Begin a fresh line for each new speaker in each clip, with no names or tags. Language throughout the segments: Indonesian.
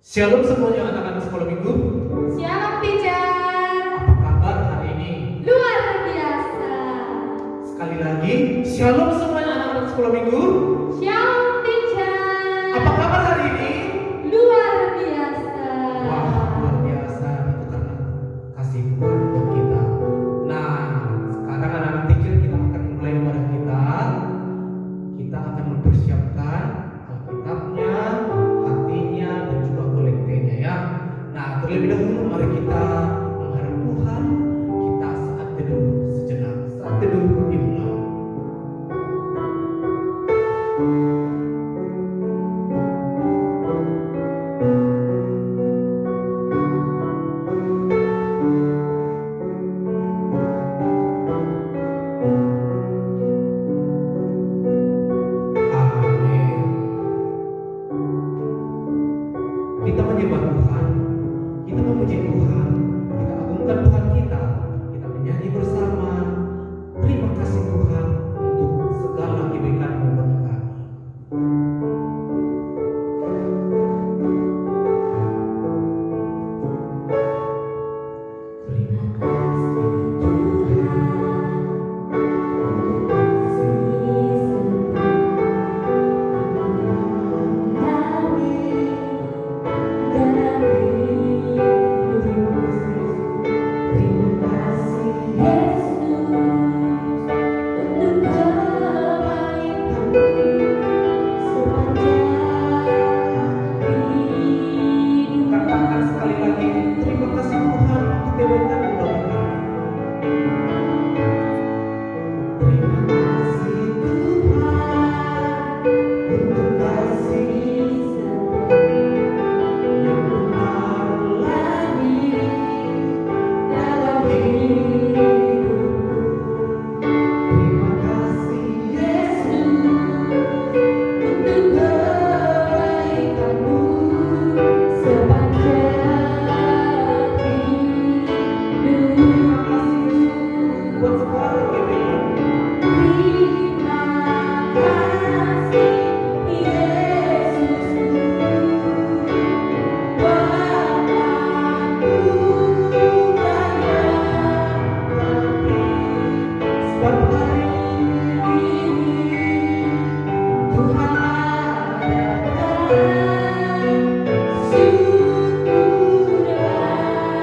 Shalom semuanya anak-anak sekolah minggu.
Shalom teacher.
Apa kabar hari ini?
Luar biasa.
Sekali lagi, shalom semuanya anak-anak sekolah minggu.
Shalom teacher.
Apa kabar hari ini?
Luar biasa.
Wah, luar biasa. Itu karena kasih Tuhan buat kita. Nah, sekarang anak-anak teacher kita akan mulai ibadah kita. Kita akan mempersiapkan Alkitabnya, hatinya, dan juga kolektenya ya. Nah, terlebih dahulu mari kita menghadap Tuhan. Kita saat teduh sejenak. Saat teduh dimulai. Amin. Kita menyembah Tuhan, kita memuji Tuhan, kita agungkan Tuhan kita menyanyi bersama. Terima kasih Tuhan untuk segala kebaikan-Mu bagi kami. Terima kasih katakan sekali lagi, terima kasih Tuhan untuk kebaikan-Mu bagi kami. Terima kasih Tuhan untuk kasih yang benar lagi dalam hidupku. Terima kasih Yesus untuk kebaikan-Mu sepanjang hidup. Terima kasih Yesus buat segala kebaikan-Mu. Terima kasih Yesus buat anugerah sebab hari ini Tuhan adakan syukur lagi.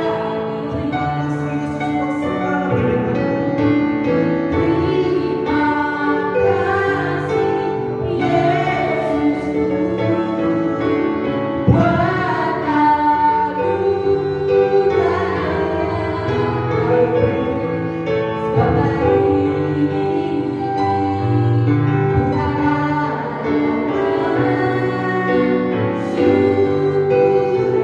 Terima kasih Yesus buat segala kebaikan-Mu. Terima kasih Yesus buat anugerah sebab hari ini Tuhan adakan syukur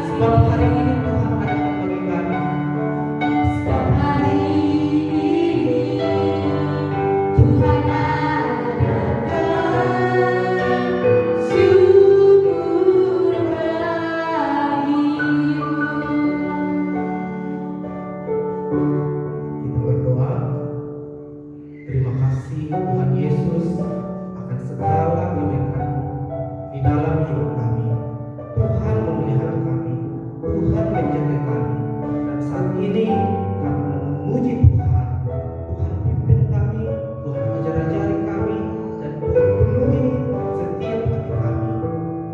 sebab hari ini Tuhan adakan bagi kami. Sebab hari ini Tuhan adakan syukur bagimu. Kita berdoa. Terima kasih Tuhan Yesus akan segala kebaikan-Mu di dalam hidup kami. Tuhan memelihara kami, Tuhan menjaga kami, dan saat ini kami memuji Tuhan. Tuhan pimpin kami, Tuhan ajar-ajari kami, dan Tuhan penuhi setiap hati kami.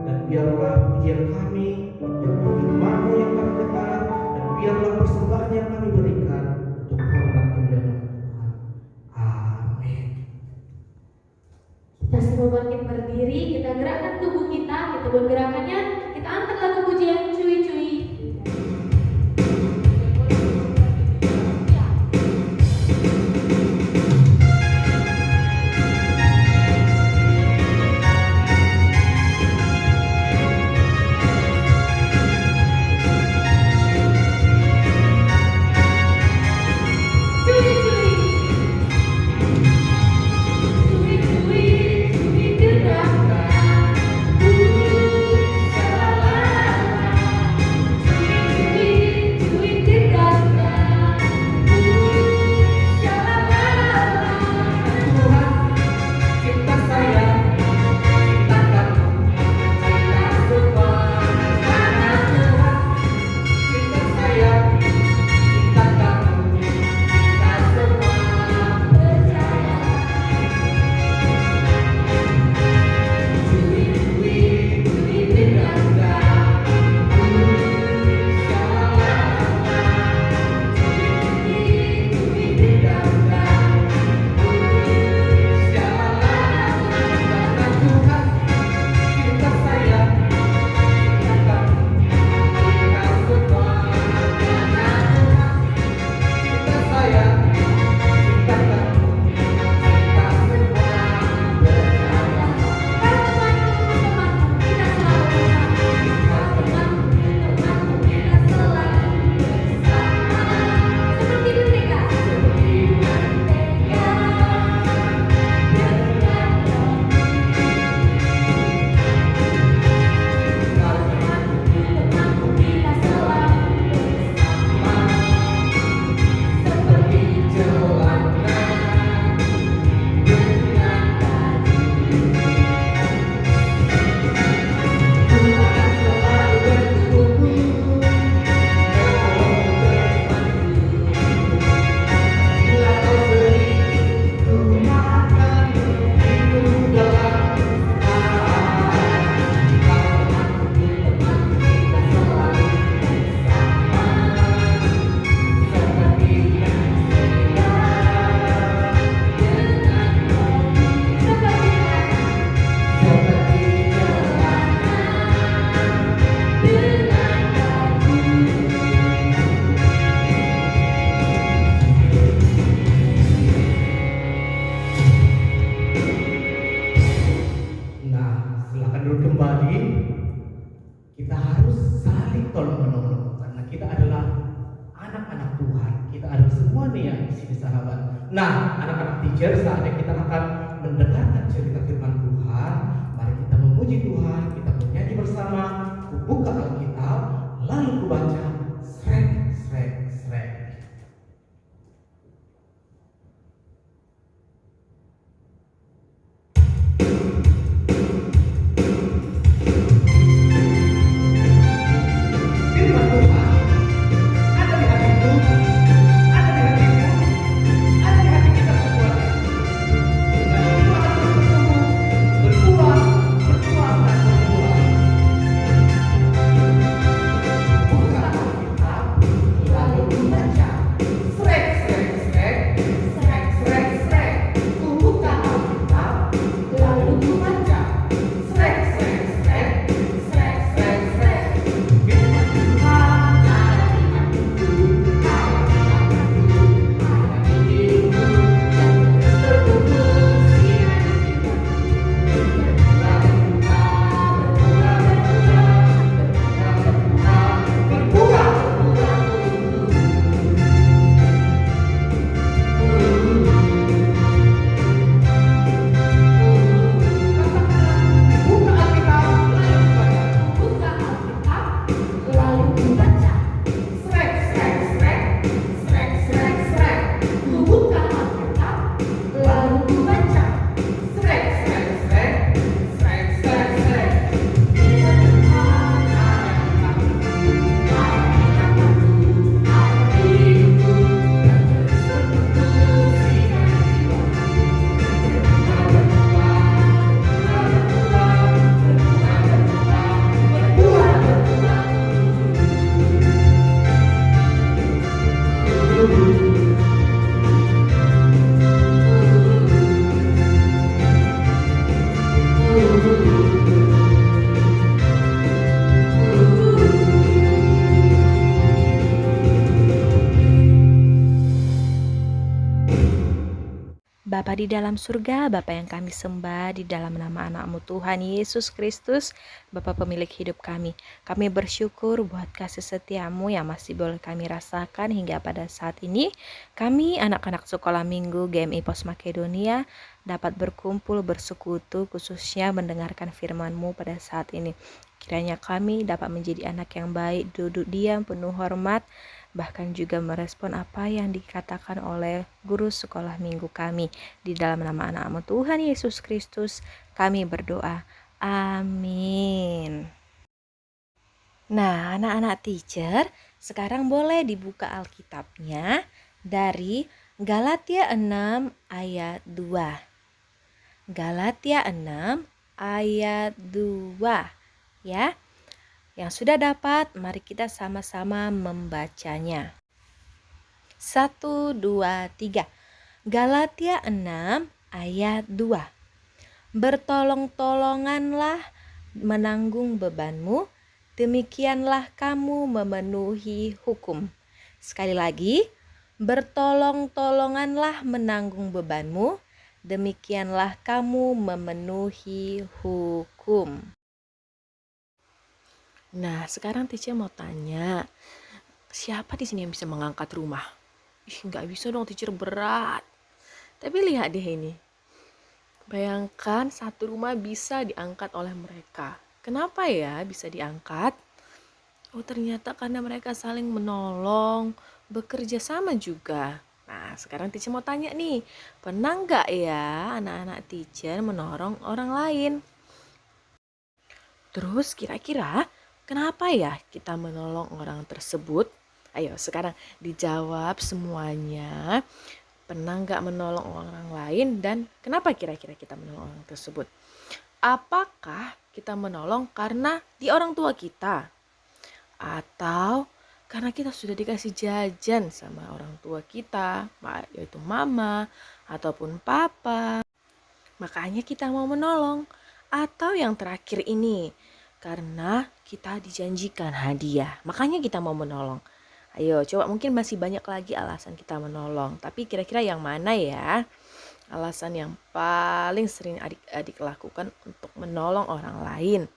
Dan biarlah pujian kami, biarlah firman-Mu yang kami dengar, dan biarlah persembahan yang kami berikan untuk hormat kemuliaan Tuhan. Amin.
Kita semua bangkit berdiri, kita gerakkan tubuh kita buat gerakannya, kita angkat lagu pujian cuy-cuy. Cuy-cuy, cuy-cuy gerakkan, selalu
kasih sahabat. Nah, anak-anak teacher, saatnya kita akan mendengarkan cerita firman Tuhan. Mari kita memuji Tuhan, kita bernyanyi bersama. Kubuka Alkitab, lalu kubaca, srek, srek, srek. Firman Tuhan ada di hatiku, ada di hatiku, ada di hati kita semuanya. Dan itu akan terus bertumbuh, berbuah, berbuah, dan berbuah. Buka Alkitab, lalu dibaca. Srek, srek, srek, srek, srek, srek. Buka Alkitab, lalu dibaca. Srek, srek, srek, srek, srek, srek. Firman Tuhan ada di hatiku, ada di hatiku, ada di hidupku, dan terus bertumbuh sinar di jiwaku. Berbuah, berbuah, berbuah, berbuah, berbuah, buka Alkitab, lalu dibaca. Srek, srek, srek, srek, srek, srek. Buka Alkitab, lalu dibaca. Srek, srek, srek, srek, srek, srek. Firman Tuhan ada di hatiku, ada di hatiku, ada di hidupku, dan terus bertumbuh sinar di jiwaku. Berbuah, berbuah, berbuah, berbuah, berbuah, berbuah,
Bapa di dalam surga, Bapa yang kami sembah di dalam nama anak-Mu Tuhan Yesus Kristus, Bapa pemilik hidup kami. Kami bersyukur buat kasih setia-Mu yang masih boleh kami rasakan hingga pada saat ini. Kami anak-anak sekolah minggu GMI Pos Makedonia dapat berkumpul bersekutu khususnya mendengarkan firman-Mu pada saat ini. Kiranya kami dapat menjadi anak yang baik, duduk diam penuh hormat, bahkan juga merespon apa yang dikatakan oleh guru sekolah minggu kami. Di dalam nama anak-Mu Tuhan Yesus Kristus kami berdoa. Amin. Nah, anak-anak teacher, sekarang boleh dibuka Alkitabnya dari Galatia 6 ayat 2. Galatia 6 ayat 2 ya. Yang sudah dapat, mari kita sama-sama membacanya. 1, 2, 3. Galatia 6 ayat 2. Bertolong-tolonganlah menanggung bebanmu, demikianlah kamu memenuhi hukum. Sekali lagi, bertolong-tolonganlah menanggung bebanmu, demikianlah kamu memenuhi hukum. Nah, sekarang teacher mau tanya, siapa di sini yang bisa mengangkat rumah? Nggak bisa dong teacher, berat. Tapi lihat deh ini. Bayangkan satu rumah bisa diangkat oleh mereka. Kenapa ya bisa diangkat? Oh, ternyata karena mereka saling menolong, bekerja sama juga. Nah, sekarang teacher mau tanya nih, pernah nggak ya anak-anak teacher menolong orang lain? Terus kira-kira kenapa ya kita menolong orang tersebut? Ayo sekarang dijawab semuanya. Pernah nggak menolong orang lain dan kenapa kira-kira kita menolong orang tersebut? Apakah kita menolong karena di orang tua kita? Atau karena kita sudah dikasih jajan sama orang tua kita, yaitu mama ataupun papa. Makanya kita mau menolong. Atau yang terakhir ini, karena kita dijanjikan hadiah, makanya kita mau menolong. Ayo coba, mungkin masih banyak lagi alasan kita menolong, tapi kira-kira yang mana ya alasan yang paling sering adik-adik lakukan untuk menolong orang lain?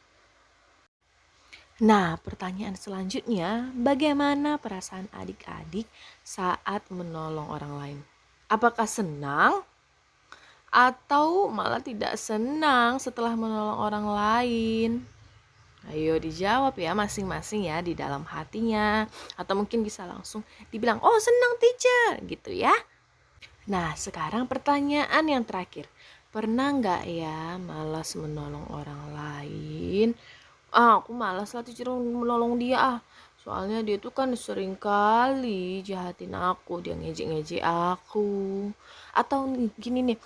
Nah, pertanyaan selanjutnya, bagaimana perasaan adik-adik saat menolong orang lain? Apakah senang atau malah tidak senang setelah menolong orang lain? Ayo dijawab ya masing-masing ya di dalam hatinya. Atau mungkin bisa langsung dibilang, oh senang teacher gitu ya. Nah sekarang pertanyaan yang terakhir. Pernah nggak ya malas menolong orang lain? Aku malas lah teacher menolong dia. Soalnya dia tuh kan sering kali jahatin aku. Dia ngejek-ngejek aku. Atau gini nih,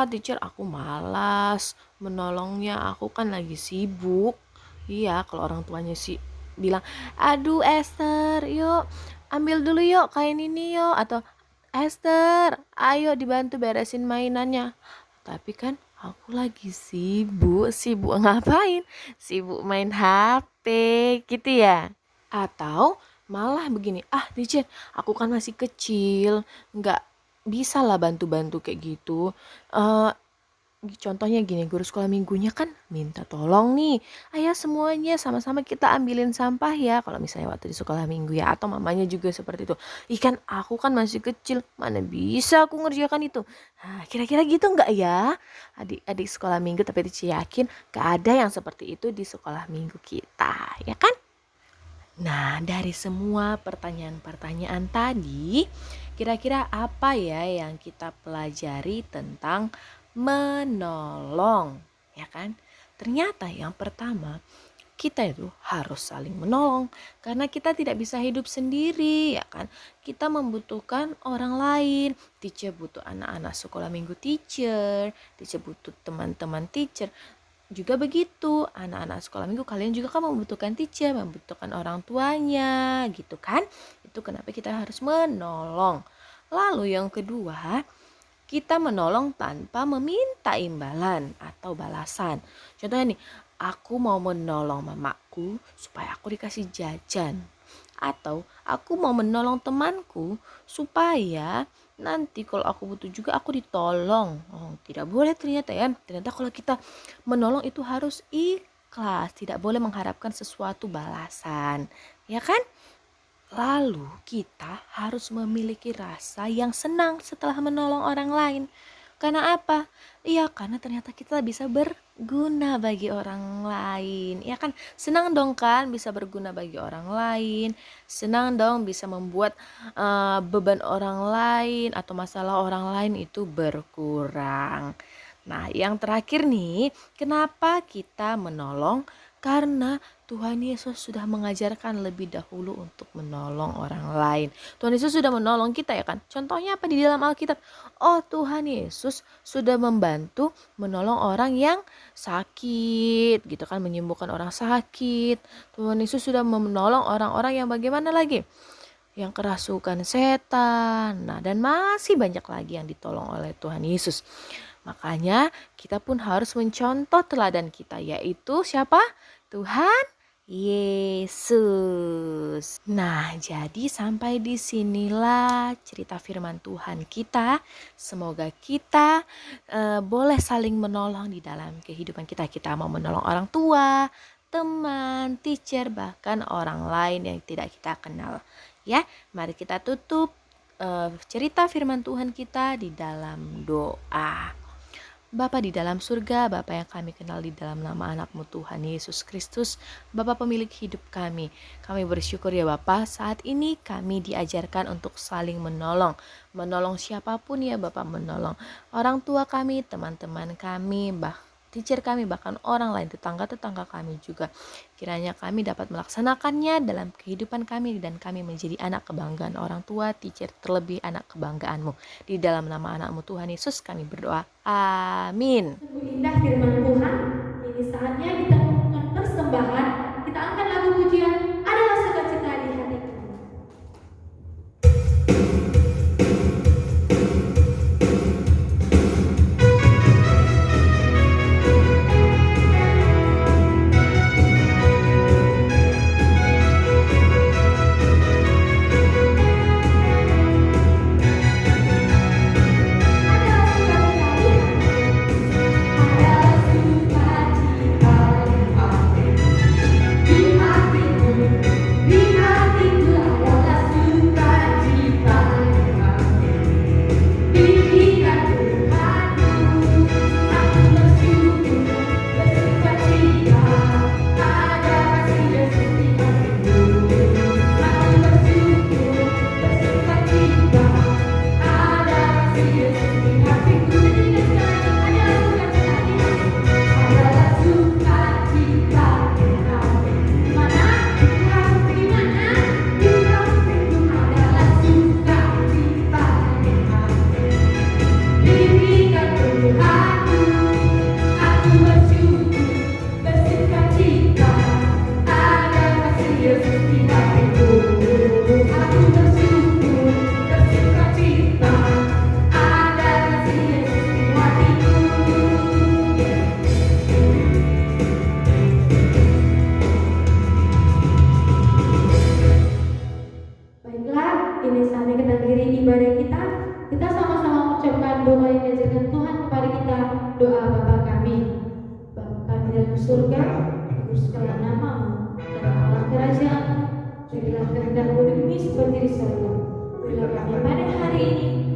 teacher aku malas menolongnya. Aku kan lagi sibuk. Iya, kalau orang tuanya sih bilang, aduh Esther, yuk ambil dulu yuk kain ini yuk. Atau Esther, ayo dibantu beresin mainannya. Tapi kan aku lagi sibuk ngapain? Sibuk main HP gitu ya. Atau malah begini, teacher aku kan masih kecil, nggak bisa lah bantu-bantu kayak gitu. Contohnya gini, guru sekolah minggunya kan minta tolong nih, ayo semuanya sama-sama kita ambilin sampah ya, kalau misalnya waktu di sekolah minggu ya. Atau mamanya juga seperti itu, ikan aku kan masih kecil, mana bisa aku ngerjakan itu. Nah, kira-kira gitu nggak ya adik-adik sekolah minggu? Tapi yakin gak ada yang seperti itu di sekolah minggu kita, ya kan? Nah, dari semua pertanyaan-pertanyaan tadi, kira-kira apa ya yang kita pelajari tentang menolong, ya kan? Ternyata yang pertama, kita itu harus saling menolong karena kita tidak bisa hidup sendiri, ya kan? Kita membutuhkan orang lain. Teacher butuh anak-anak sekolah minggu teacher butuh teman-teman teacher. Juga begitu, anak-anak sekolah minggu kalian juga kan membutuhkan teacher, membutuhkan orang tuanya, gitu kan? Itu kenapa kita harus menolong. Lalu yang kedua, kita menolong tanpa meminta imbalan atau balasan. Contohnya nih, aku mau menolong mamaku supaya aku dikasih jajan. Atau aku mau menolong temanku supaya nanti kalau aku butuh juga aku ditolong. Oh, tidak boleh ternyata ya. Ternyata kalau kita menolong itu harus ikhlas, tidak boleh mengharapkan sesuatu balasan. Ya kan? Lalu kita harus memiliki rasa yang senang setelah menolong orang lain. Karena apa? Iya, karena ternyata kita bisa berguna bagi orang lain. Ya kan? Senang dong kan bisa berguna bagi orang lain. Senang dong bisa membuat beban orang lain atau masalah orang lain itu berkurang. Nah, yang terakhir nih, kenapa kita menolong? Karena Tuhan Yesus sudah mengajarkan lebih dahulu untuk menolong orang lain. Tuhan Yesus sudah menolong kita ya kan. Contohnya apa di dalam Alkitab? Oh, Tuhan Yesus sudah membantu menolong orang yang sakit gitu kan. Menyembuhkan orang sakit. Tuhan Yesus sudah menolong orang-orang yang bagaimana lagi? Yang kerasukan setan. Nah, dan masih banyak lagi yang ditolong oleh Tuhan Yesus. Makanya kita pun harus mencontoh teladan kita, yaitu siapa? Tuhan Yesus. Nah, jadi sampai di sinilah cerita firman Tuhan kita. Semoga kita boleh saling menolong di dalam kehidupan kita. Kita mau menolong orang tua, teman, teacher, bahkan orang lain yang tidak kita kenal. Ya, mari kita tutup cerita firman Tuhan kita di dalam doa. Bapa di dalam surga, Bapa yang kami kenal di dalam nama anak-Mu Tuhan Yesus Kristus, Bapa pemilik hidup kami bersyukur ya Bapa, saat ini kami diajarkan untuk saling menolong siapapun ya Bapa, menolong orang tua kami, teman-teman kami, teacher kami, bahkan orang lain, tetangga-tetangga kami juga. Kiranya kami dapat melaksanakannya dalam kehidupan kami dan kami menjadi anak kebanggaan orang tua, teacher, terlebih anak kebanggaan-Mu. Di dalam nama anak-Mu Tuhan Yesus kami berdoa. Amin.
Sungguh indah firman Tuhan. Ini saatnya kita melakukan persembahan. Kita angkat lagu pujian Adalah Sukacita di Hatiku. Adalah sukacita di hatiku. Adalah sukacita doa yang diajarkan Tuhan kepada kita, doa Bapa kami. Bapa kami dalam surga, dikuduskanlah namamu, datanglah kerajaanmu, jadilah kehendakmu di bumi seperti di surga. Berilah kami pada hari ini